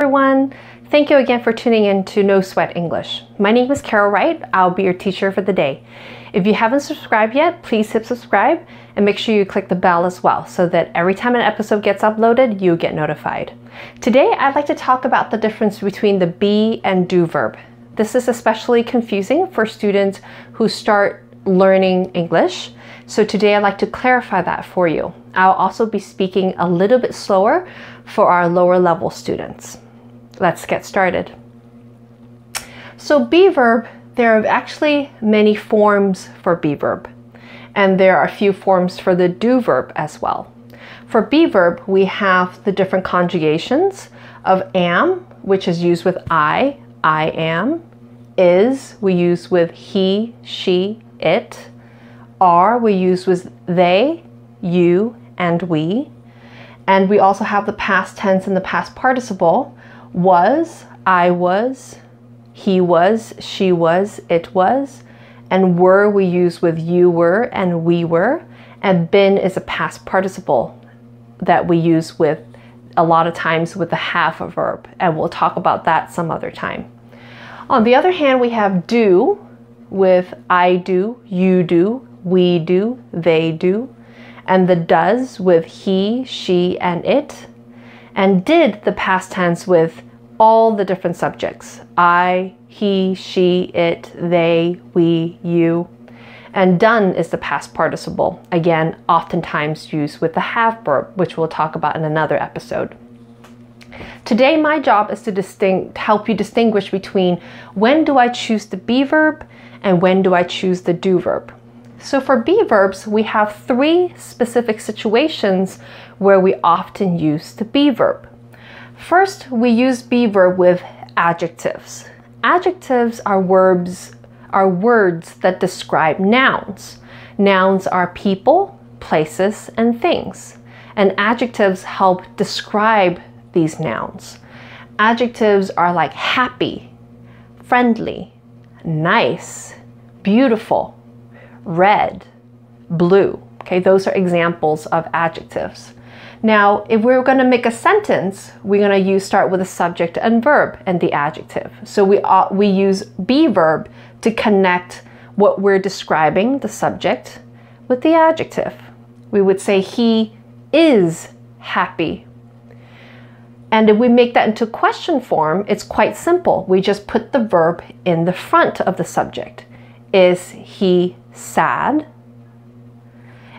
Everyone, thank you again for tuning in to No Sweat English. My name is Carol Wright. I'll be your teacher for the day. If you haven't subscribed yet, please hit subscribe and make sure you click the bell as well so that every time an episode gets uploaded, you get notified. Today, I'd like to talk about the difference between the be and do verb. This is especially confusing for students who start learning English. So today I'd like to clarify that for you. I'll also be speaking a little bit slower for our lower level students. Let's get started. So be verb, there are actually many forms for be verb, and there are a few forms for the do verb as well. For be verb, we have the different conjugations of am, which is used with I am, is, we use with he, she, it, are, we use with they, you, and we. And we also have the past tense and the past participle, was, I was, he was, she was, it was, and were we use with you were and we were, and been is a past participle that we use with a lot of times with the have a verb, and we'll talk about that some other time. On the other hand, we have do with I do, you do, we do, they do, and the does with he, she, and it, and did the past tense with all the different subjects, I, he, she, it, they, we, you, and done is the past participle, again, oftentimes used with the have verb, which we'll talk about in another episode. Today, my job is to help you distinguish between when do I choose the be verb and when do I choose the do verb. So for be verbs, we have three specific situations where we often use the be verb. First, we use be verb with adjectives. Adjectives are words that describe nouns. Nouns are people, places, and things. And adjectives help describe these nouns. Adjectives are like happy, friendly, nice, beautiful, red, blue. Okay, those are examples of adjectives. Now, if we're going to make a sentence, we're going to start with the subject and verb and the adjective. So we use be verb to connect what we're describing, the subject, with the adjective. We would say he is happy. And if we make that into question form, it's quite simple. We just put the verb in the front of the subject. Is he sad?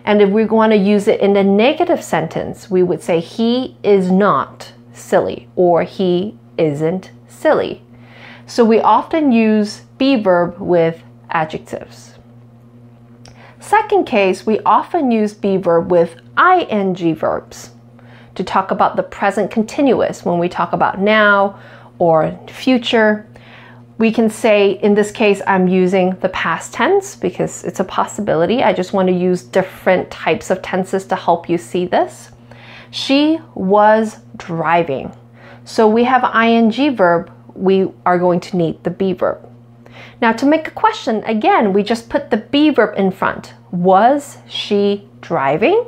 And if we want to use it in a negative sentence, we would say he is not silly or he isn't silly. So we often use be verb with adjectives. Second case, we often use be verb with ing verbs to talk about the present continuous when we talk about now or future. We can say, in this case, I'm using the past tense because it's a possibility. I just want to use different types of tenses to help you see this. She was driving. So we have ing verb, we are going to need the be verb. Now to make a question, again, we just put the be verb in front. Was she driving?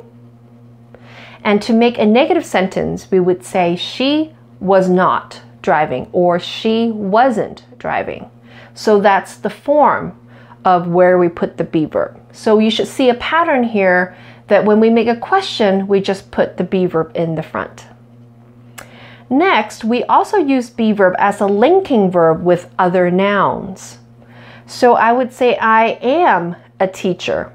And to make a negative sentence, we would say she was not driving or she wasn't driving. So that's the form of where we put the be verb. So you should see a pattern here that when we make a question, we just put the be verb in the front. Next, we also use be verb as a linking verb with other nouns. So I would say I am a teacher.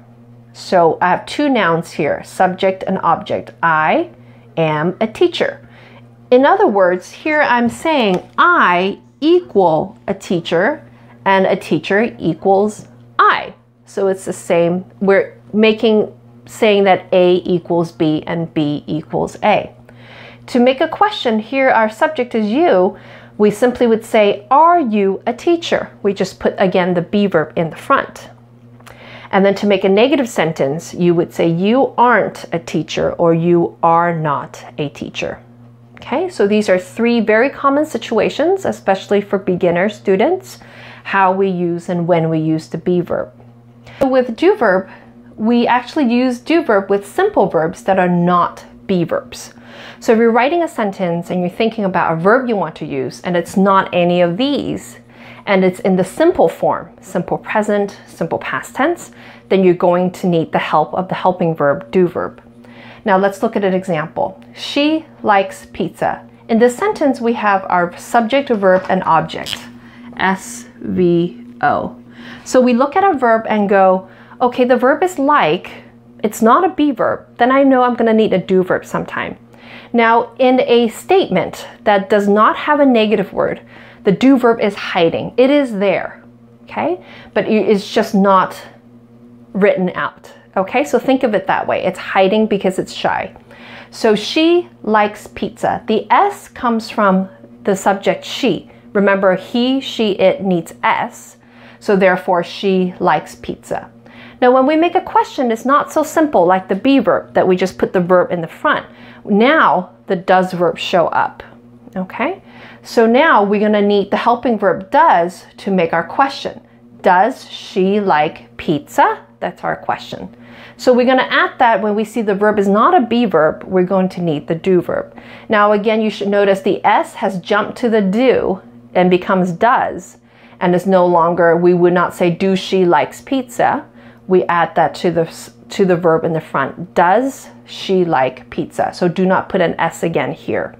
So I have two nouns here, subject and object. I am a teacher. In other words, here I'm saying I equal a teacher and a teacher equals I. So it's the same. We're saying that A equals B and B equals A. To make a question, here our subject is you. We simply would say, are you a teacher? We just put, again, the be verb in the front. And then to make a negative sentence, you would say, you aren't a teacher or you are not a teacher. Okay, so these are three very common situations, especially for beginner students, how we use and when we use the be verb. So with do verb, we actually use do verb with simple verbs that are not be verbs. So if you're writing a sentence and you're thinking about a verb you want to use and it's not any of these, and it's in the simple form, simple present, simple past tense, then you're going to need the help of the helping verb, do verb. Now let's look at an example. She likes pizza. In this sentence, we have our subject, verb, and object, SVO. So we look at a verb and go, okay, the verb is like, it's not a be verb, then I know I'm gonna need a do verb sometime. Now, in a statement that does not have a negative word, the do verb is hiding. It is there, okay? But it's just not written out, okay? So think of it that way. It's hiding because it's shy. So she likes pizza. The S comes from the subject she. Remember, he, she, it needs S. So therefore, she likes pizza. Now, when we make a question, it's not so simple like the be verb that we just put the verb in the front. Now, the does verb show up, okay? So now we're gonna need the helping verb does to make our question. Does she like pizza? That's our question. So we're gonna add that when we see the verb is not a be verb, we're going to need the do verb. Now again, you should notice the S has jumped to the do and becomes does, and is no longer, we would not say do she likes pizza. We add that to the verb in the front. Does she like pizza? So do not put an S again here.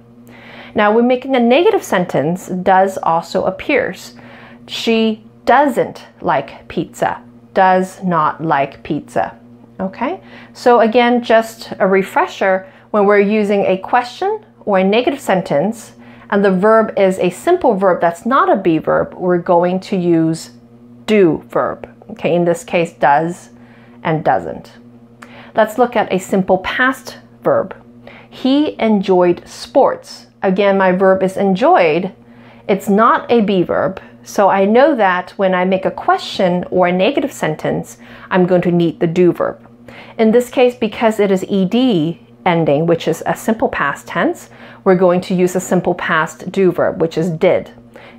Now we're making a negative sentence, does also appears. She doesn't like pizza, does not like pizza. Okay, so again, just a refresher, when we're using a question or a negative sentence and the verb is a simple verb that's not a be verb, we're going to use do verb. Okay, in this case, does and doesn't. Let's look at a simple past verb. He enjoyed sports. Again, my verb is enjoyed. It's not a be verb. So I know that when I make a question or a negative sentence, I'm going to need the do verb. In this case, because it is ed ending, which is a simple past tense, we're going to use a simple past do verb, which is did.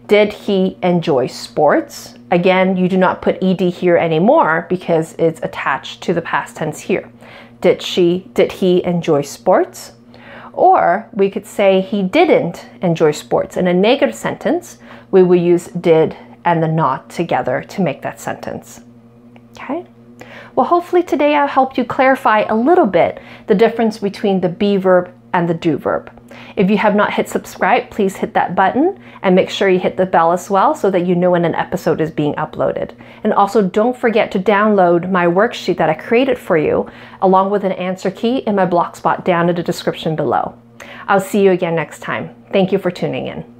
Did he enjoy sports? Again, you do not put ed here anymore because it's attached to the past tense here. Did he enjoy sports? Or we could say he didn't enjoy sports. In a negative sentence, we will use did and the not together to make that sentence. Okay? Well, hopefully today I helped you clarify a little bit the difference between the be verb and the do verb. If you have not hit subscribe, please hit that button and make sure you hit the bell as well so that you know when an episode is being uploaded. And also don't forget to download my worksheet that I created for you along with an answer key in my blog spot down in the description below. I'll see you again next time. Thank you for tuning in.